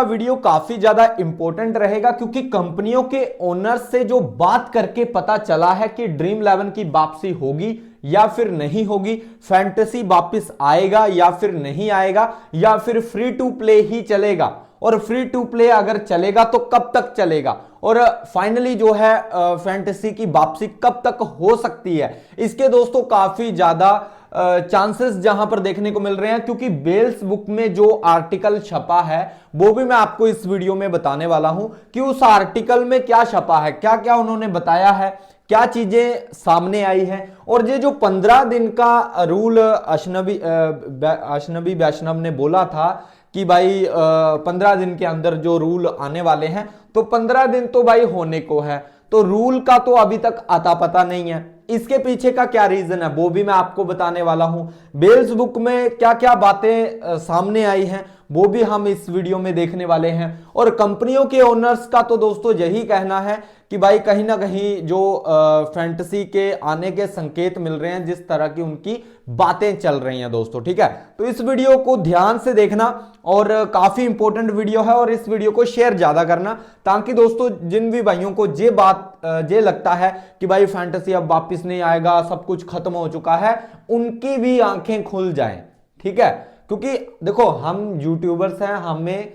Video काफी ज्यादा important रहेगा क्योंकि कंपनियों के ओनर से जो बात करके पता चला है कि ड्रीम 11 की वापसी होगी या फिर नहीं होगी, फैंटेसी वापस आएगा या फिर नहीं आएगा, या फिर फ्री टू प्ले ही चलेगा, और फ्री टू प्ले अगर चलेगा तो कब तक चलेगा, और फाइनली जो है फैंटेसी की वापसी कब तक हो सकती है, इसके दोस्तों काफी ज्यादा चांसेस जहां पर देखने को मिल रहे हैं। क्योंकि बेल्स बुक में जो आर्टिकल छपा है वो भी मैं आपको इस वीडियो में बताने वाला हूं कि उस आर्टिकल में क्या छपा है, क्या क्या उन्होंने बताया है, क्या चीजें सामने आई हैं। और ये जो 15 दिन का रूल अशनबी वैष्णव ने बोला था कि भाई 15 दिन के अंदर जो रूल आने वाले हैं, तो 15 दिन तो भाई होने को है, तो रूल का तो अभी तक आता पता नहीं है। इसके पीछे का क्या रीजन है वो भी मैं आपको बताने वाला हूं। बेल्स बुक में क्या क्या बातें सामने आई हैं वो भी हम इस वीडियो में देखने वाले हैं। और कंपनियों के ओनर्स का तो दोस्तों यही कहना है कि भाई कहीं ना कहीं जो फैंटेसी के आने के संकेत मिल रहे हैं, जिस तरह की उनकी बातें चल रही हैं दोस्तों, ठीक है। तो इस वीडियो को ध्यान से देखना और काफी इंपॉर्टेंट वीडियो है, और इस वीडियो को शेयर ज्यादा करना ताकि दोस्तों जिन भी भाइयों को ये लगता है कि भाई फैंटेसी अब वापस नहीं आएगा, सब कुछ खत्म हो चुका है, उनकी भी आंखें खुल जाएं, ठीक है। क्योंकि देखो हम यूट्यूबर्स हैं, हमें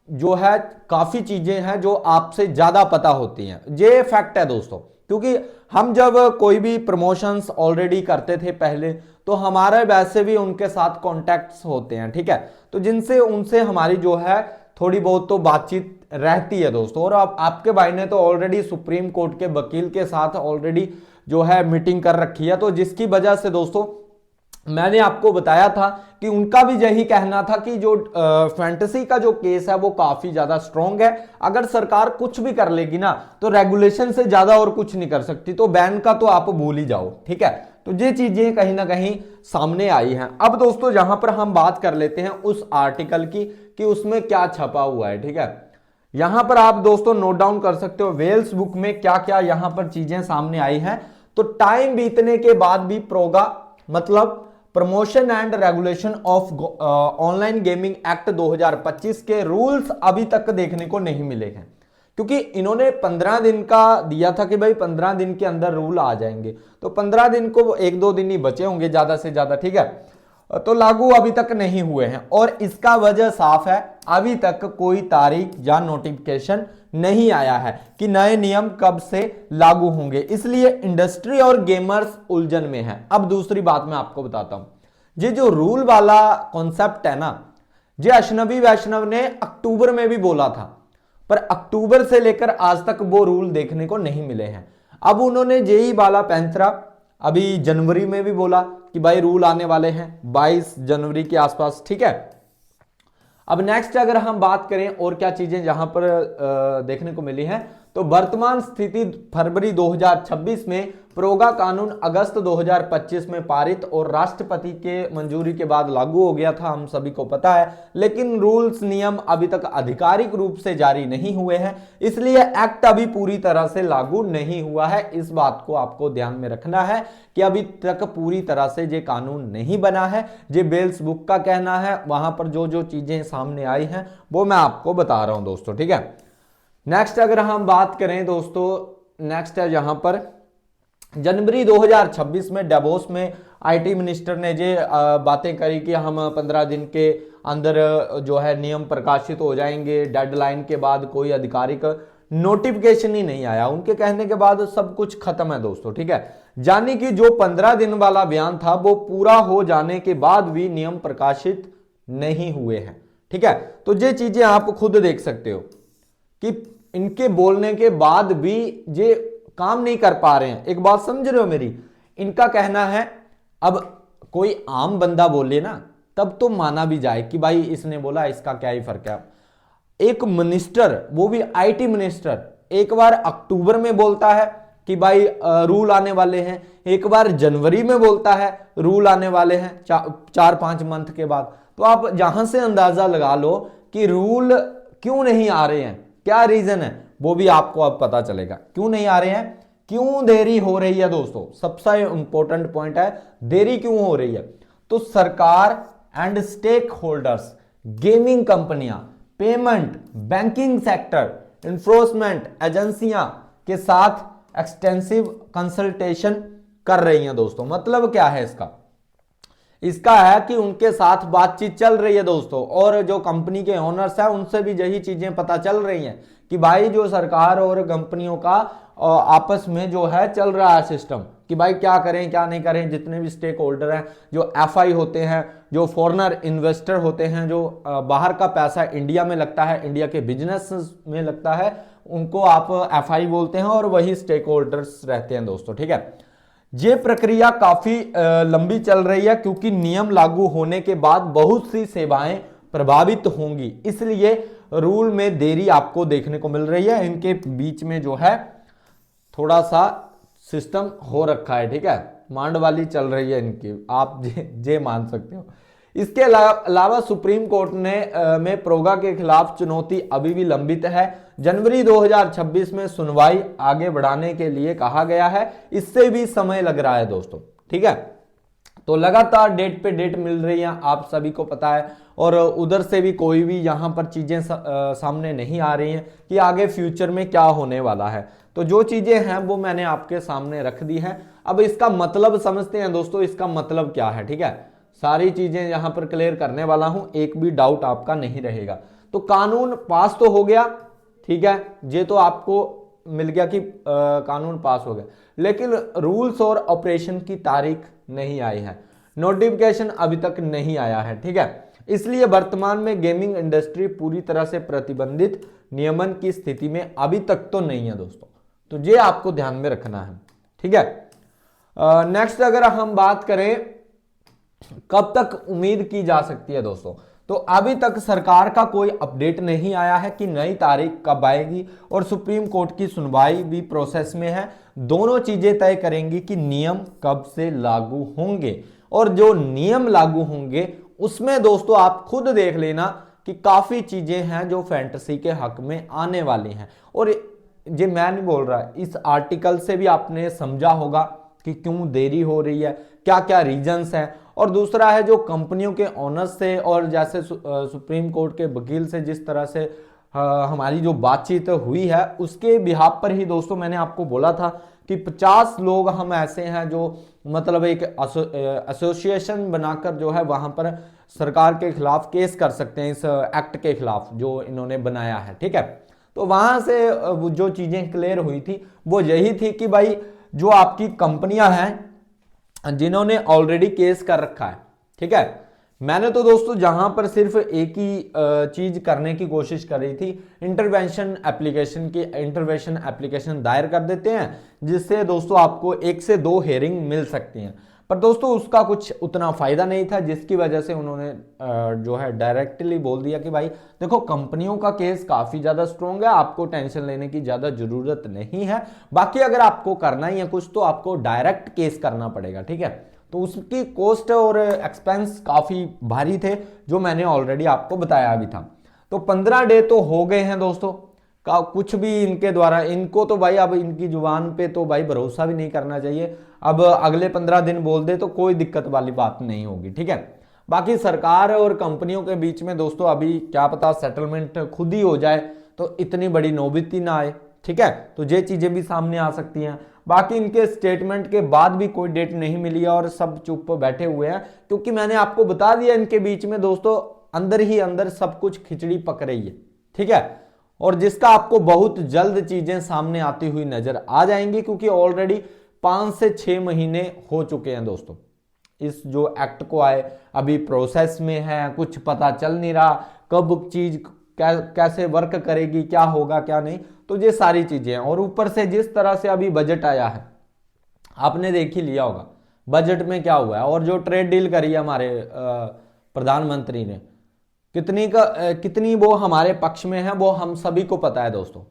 जो है काफी चीजें हैं जो आपसे ज्यादा पता होती हैं, ये फैक्ट है दोस्तों। क्योंकि हम जब कोई भी प्रमोशंस ऑलरेडी करते थे पहले, तो हमारे वैसे भी उनके साथ कॉन्टैक्ट्स होते हैं, ठीक है, तो जिनसे उनसे हमारी जो है थोड़ी बहुत तो बातचीत रहती है दोस्तों। और आपके भाई ने तो ऑलरेडी सुप्रीम कोर्ट के वकील के साथ ऑलरेडी जो है मीटिंग कर रखी है, तो जिसकी वजह से दोस्तों मैंने आपको बताया था कि उनका भी यही कहना था कि जो फैंटेसी का जो केस है वो काफी ज्यादा स्ट्रांग है। अगर सरकार कुछ भी कर लेगी ना तो रेगुलेशन से ज्यादा और कुछ नहीं कर सकती, तो बैन का तो आप भूल ही जाओ, ठीक है। तो ये चीजें कहीं ना कहीं सामने आई हैं। अब दोस्तों यहां पर हम बात कर लेते हैं उस आर्टिकल की कि उसमें क्या छपा हुआ है, ठीक है। यहां पर आप दोस्तों नोट डाउन कर सकते हो वेल्स बुक में क्या क्या यहां पर चीजें सामने आई हैं। तो टाइम बीतने के बाद भी प्रोगा मतलब promotion and regulation of online gaming act 2025 के रूल्स अभी तक देखने को नहीं मिले हैं। क्योंकि इन्होंने 15 दिन का दिया था कि भाई 15 दिन के अंदर रूल आ जाएंगे, तो 15 दिन को 1-2 दिन ही बचे होंगे ज्यादा से ज्यादा, ठीक है। तो लागू अभी तक नहीं हुए हैं, और इसका वजह साफ है, अभी तक कोई तारीख या नोटिफिकेशन नहीं आया है कि नए नियम कब से लागू होंगे, इसलिए इंडस्ट्री और गेमर्स उलझन में है। अब दूसरी बात मैं आपको बताता हूं, ये जो रूल वाला कॉन्सेप्ट है ना, ये अशनबी वैष्णव ने अक्टूबर में भी बोला था, पर अक्टूबर से लेकर आज तक वो रूल देखने को नहीं मिले हैं। अब उन्होंने यही वाला पैंतरा अभी जनवरी में भी बोला कि भाई रूल आने वाले हैं 22 जनवरी के आसपास, ठीक है। अब नेक्स्ट अगर हम बात करें और क्या चीजें यहां पर देखने को मिली हैं, तो वर्तमान स्थिति फरवरी 2026 में प्रोगा कानून अगस्त 2025 में पारित और राष्ट्रपति के मंजूरी के बाद लागू हो गया था, हम सभी को पता है। लेकिन रूल्स नियम अभी तक आधिकारिक रूप से जारी नहीं हुए हैं, इसलिए एक्ट अभी पूरी तरह से लागू नहीं हुआ है। इस बात को आपको ध्यान में रखना है कि अभी तक पूरी तरह से ये कानून नहीं बना है। ये बेल्स बुक का कहना है, वहां पर जो जो चीजें सामने आई हैं वो मैं आपको बता रहा हूं दोस्तों, ठीक है। नेक्स्ट अगर हम बात करें दोस्तों, नेक्स्ट है यहां पर जनवरी 2026 में डेवोस में आईटी मिनिस्टर ने ये बातें करी कि हम 15 दिन के अंदर जो है नियम प्रकाशित हो जाएंगे। डेडलाइन के बाद कोई आधिकारिक नोटिफिकेशन ही नहीं आया, उनके कहने के बाद सब कुछ खत्म है दोस्तों, ठीक है। यानी कि जो 15 दिन वाला बयान था वो पूरा हो जाने के बाद भी नियम प्रकाशित नहीं हुए हैं, ठीक है। तो ये चीजें आप खुद देख सकते हो कि इनके बोलने के बाद भी ये काम नहीं कर पा रहे हैं। एक बात समझ रहे हो मेरी, इनका कहना है अब कोई आम बंदा बोले ना तब तो माना भी जाए कि भाई इसने बोला, इसका क्या ही फर्क है। एक मिनिस्टर, वो भी आईटी मिनिस्टर, एक बार अक्टूबर में बोलता है कि भाई रूल आने वाले हैं, एक बार जनवरी में बोलता है रूल आने वाले हैं 4-5 मंथ के बाद। तो आप जहां से अंदाजा लगा लो कि रूल क्यों नहीं आ रहे हैं, क्या रीजन है, वो भी आपको अब पता चलेगा। क्यों नहीं आ रहे हैं, क्यों देरी हो रही है दोस्तों, सबसे इंपॉर्टेंट पॉइंट है देरी क्यों हो रही है। तो सरकार एंड स्टेक होल्डर्स, गेमिंग कंपनियां पेमेंट, बैंकिंग सेक्टर, इन्फोर्समेंट एजेंसियां के साथ एक्सटेंसिव कंसल्टेशन कर रही हैं दोस्तों। मतलब क्या है इसका? इसका है कि उनके साथ बातचीत चल रही है दोस्तों, और जो कंपनी के ओनर्स हैं उनसे भी यही चीजें पता चल रही हैं कि भाई जो सरकार और कंपनियों का आपस में जो है चल रहा है सिस्टम, कि भाई क्या करें क्या नहीं करें। जितने भी स्टेक होल्डर हैं, जो एफआई होते हैं, जो फॉरेनर इन्वेस्टर होते हैं, जो बाहर का पैसा इंडिया में लगता है, इंडिया के बिजनेस में लगता है, उनको आप एफआई बोलते हैं, और वही स्टेक होल्डर्स रहते हैं दोस्तों। ठीक है, ये प्रक्रिया काफी लंबी चल रही है, क्योंकि नियम लागू होने के बाद बहुत सी सेवाएं प्रभावित होंगी, इसलिए रूल में देरी आपको देखने को मिल रही है। इनके बीच में जो है थोड़ा सा सिस्टम हो रखा है। ठीक है, मांड वाली चल रही है इनकी, आप जे मान सकते हो। इसके अलावा सुप्रीम कोर्ट में प्रोगा के खिलाफ चुनौती अभी भी लंबित है। जनवरी 2026 में सुनवाई आगे बढ़ाने के लिए कहा गया है, इससे भी समय लग रहा है दोस्तों। ठीक है, तो लगातार डेट पे डेट मिल रही है, आप सभी को पता है, और उधर से भी कोई भी यहां पर चीजें सामने नहीं आ रही हैं कि आगे फ्यूचर में क्या होने वाला है। तो जो चीजें हैं वो मैंने आपके सामने रख दी हैं। अब इसका मतलब समझते हैं दोस्तों, इसका मतलब क्या है। ठीक है, सारी चीजें यहां पर क्लियर करने वाला हूं, एक भी डाउट आपका नहीं रहेगा। तो कानून पास तो हो गया, ठीक है, ये तो आपको मिल गया कि कानून पास हो गया, लेकिन रूल्स और ऑपरेशन की तारीख नहीं आई है, नोटिफिकेशन अभी तक नहीं आया है। ठीक है, इसलिए वर्तमान में गेमिंग इंडस्ट्री पूरी तरह से प्रतिबंधित नियमन की स्थिति में अभी तक तो नहीं है दोस्तों। तो ये आपको ध्यान में रखना है। ठीक है, नेक्स्ट अगर हम बात करें कब तक उम्मीद की जा सकती है दोस्तों, तो अभी तक सरकार का कोई अपडेट नहीं आया है कि नई तारीख कब आएगी, और सुप्रीम कोर्ट की सुनवाई भी प्रोसेस में है। दोनों चीजें तय करेंगी कि नियम कब से लागू होंगे, और जो नियम लागू होंगे उसमें दोस्तों आप खुद देख लेना कि काफी चीजें हैं जो फैंटेसी के हक में आने वाली हैं। और ये मैं नहीं बोल रहा, इस आर्टिकल से भी आपने समझा होगा कि क्यों देरी हो रही है, क्या क्या रीजंस हैं। और दूसरा है जो कंपनियों के ओनर्स से और जैसे सुप्रीम कोर्ट के वकील से जिस तरह से हमारी जो बातचीत हुई है, उसके बिहाफ पर ही दोस्तों मैंने आपको बोला था कि 50 लोग हम ऐसे हैं जो मतलब एक एसोसिएशन बनाकर जो है वहां पर सरकार के खिलाफ केस कर सकते हैं, इस एक्ट के खिलाफ जो इन्होंने बनाया है। ठीक है, तो वहां से जो चीजें क्लियर हुई थी वो यही थी कि भाई जो आपकी कंपनियां हैं जिन्होंने ऑलरेडी केस कर रखा है, ठीक है, मैंने तो दोस्तों जहां पर सिर्फ एक ही चीज करने की कोशिश कर रही थी, इंटरवेंशन एप्लीकेशन दायर कर देते हैं, जिससे दोस्तों आपको 1 से 2 हेयरिंग मिल सकती हैं। पर दोस्तों उसका कुछ उतना फायदा नहीं था, जिसकी वजह से उन्होंने जो है डायरेक्टली बोल दिया कि भाई देखो कंपनियों का केस काफी ज्यादा स्ट्रॉन्ग है, आपको टेंशन लेने की ज्यादा जरूरत नहीं है, बाकी अगर आपको करना ही है कुछ तो आपको डायरेक्ट केस करना पड़ेगा। ठीक है, तो उसकी कॉस्ट और एक्सपेंस काफी भारी थे, जो मैंने ऑलरेडी आपको बताया भी था। तो 15 डे तो हो गए हैं दोस्तों, का कुछ भी इनके द्वारा, इनको तो भाई अब इनकी जुबान पे तो भाई भरोसा भी नहीं करना चाहिए। अब अगले 15 दिन बोल दे तो कोई दिक्कत वाली बात नहीं होगी। ठीक है, बाकी सरकार और कंपनियों के बीच में दोस्तों अभी क्या पता सेटलमेंट खुद ही हो जाए तो इतनी बड़ी नौबत ही ना आए। ठीक है, तो ये चीजें भी सामने आ सकती हैं। बाकी इनके स्टेटमेंट के बाद भी कोई डेट नहीं मिली है और सब चुप बैठे हुए हैं, क्योंकि मैंने आपको बता दिया इनके बीच में दोस्तों अंदर ही अंदर सब कुछ खिचड़ी पक रही है। ठीक है, और जिसका आपको बहुत जल्द चीजें सामने आती हुई नजर आ जाएंगी, क्योंकि ऑलरेडी 5 से 6 महीने हो चुके हैं दोस्तों इस जो एक्ट को आए, अभी प्रोसेस में है, कुछ पता चल नहीं रहा कब चीज कैसे वर्क करेगी, क्या होगा क्या नहीं, तो ये सारी चीजें हैं। और ऊपर से जिस तरह से अभी बजट आया है आपने देख ही लिया होगा बजट में क्या हुआ है, और जो ट्रेड डील करी है हमारे प्रधानमंत्री ने, कितनी वो हमारे पक्ष में है वो हम सभी को पता है दोस्तों।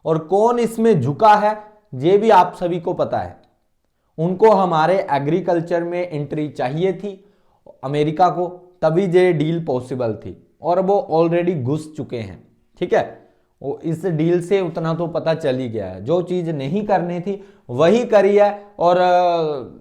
और कौन इसमें झुका है ये भी आप सभी को पता है। उनको हमारे एग्रीकल्चर में एंट्री चाहिए थी अमेरिका को, तभी ये डील पॉसिबल थी, और वो ऑलरेडी घुस चुके हैं। ठीक है, वो इस डील से उतना तो पता चल ही गया है, जो चीज नहीं करनी थी वही करी है, और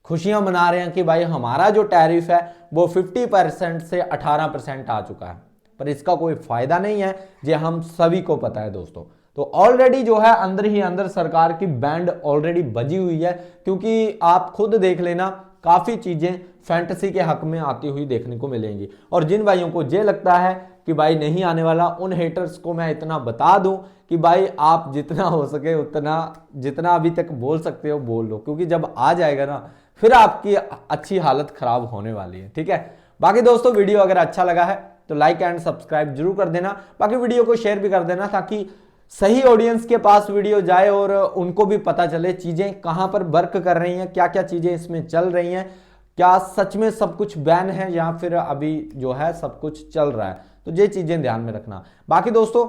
खुशियां मना रहे हैं कि भाई हमारा जो टैरिफ है वो 50% से 18% आ चुका है। पर इसका कोई फायदा नहीं है, ये हम सभी को पता है दोस्तों। तो ऑलरेडी जो है अंदर ही अंदर सरकार की बैंड ऑलरेडी बजी हुई है, क्योंकि आप खुद देख लेना काफी चीजें फैंटेसी के हक में आती हुई देखने को मिलेंगी। और जिन भाइयों को ये लगता है कि भाई नहीं आने वाला, उन हेटर्स को मैं इतना बता दूं कि भाई आप जितना हो सके उतना, जितना अभी तक बोल सकते हो बोल लो, क्योंकि जब आ जाएगा ना फिर आपकी अच्छी हालत खराब होने वाली है। ठीक है, बाकी दोस्तों वीडियो अगर अच्छा लगा है तो लाइक एंड सब्सक्राइब जरूर कर देना, बाकी वीडियो को शेयर भी कर देना ताकि सही ऑडियंस के पास वीडियो जाए और उनको भी पता चले चीजें कहां पर वर्क कर रही हैं, क्या क्या चीजें इसमें चल रही हैं, क्या सच में सब कुछ बैन है या फिर अभी जो है सब कुछ चल रहा है। तो ये चीजें ध्यान में रखना। बाकी दोस्तों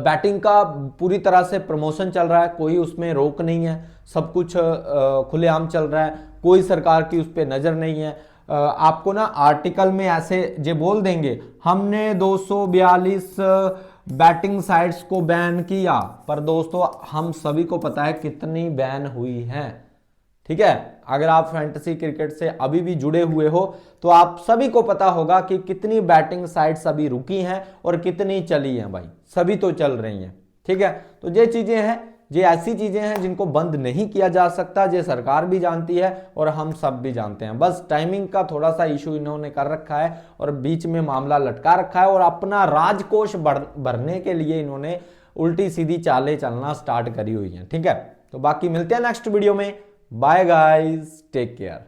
बैटिंग का पूरी तरह से प्रमोशन चल रहा है, कोई उसमें रोक नहीं है, सब कुछ खुलेआम चल रहा है, कोई सरकार की उस पर नजर नहीं है। आपको ना आर्टिकल में ऐसे जे बोल देंगे हमने 242 बैटिंग साइट्स को बैन किया, पर दोस्तों हम सभी को पता है कितनी बैन हुई हैं। ठीक है, अगर आप फैंटेसी क्रिकेट से अभी भी जुड़े हुए हो तो आप सभी को पता होगा कि कितनी बैटिंग साइट्स अभी रुकी हैं और कितनी चली हैं। भाई सभी तो चल रही हैं। ठीक है, तो ये चीजें हैं, ये ऐसी चीजें हैं जिनको बंद नहीं किया जा सकता, ये सरकार भी जानती है और हम सब भी जानते हैं। बस टाइमिंग का थोड़ा सा इशू इन्होंने कर रखा है और बीच में मामला लटका रखा है और अपना राजकोष भरने के लिए इन्होंने उल्टी सीधी चालें चलना स्टार्ट करी हुई है। ठीक है, तो बाकी मिलते हैं नेक्स्ट वीडियो में। Bye guys, take care.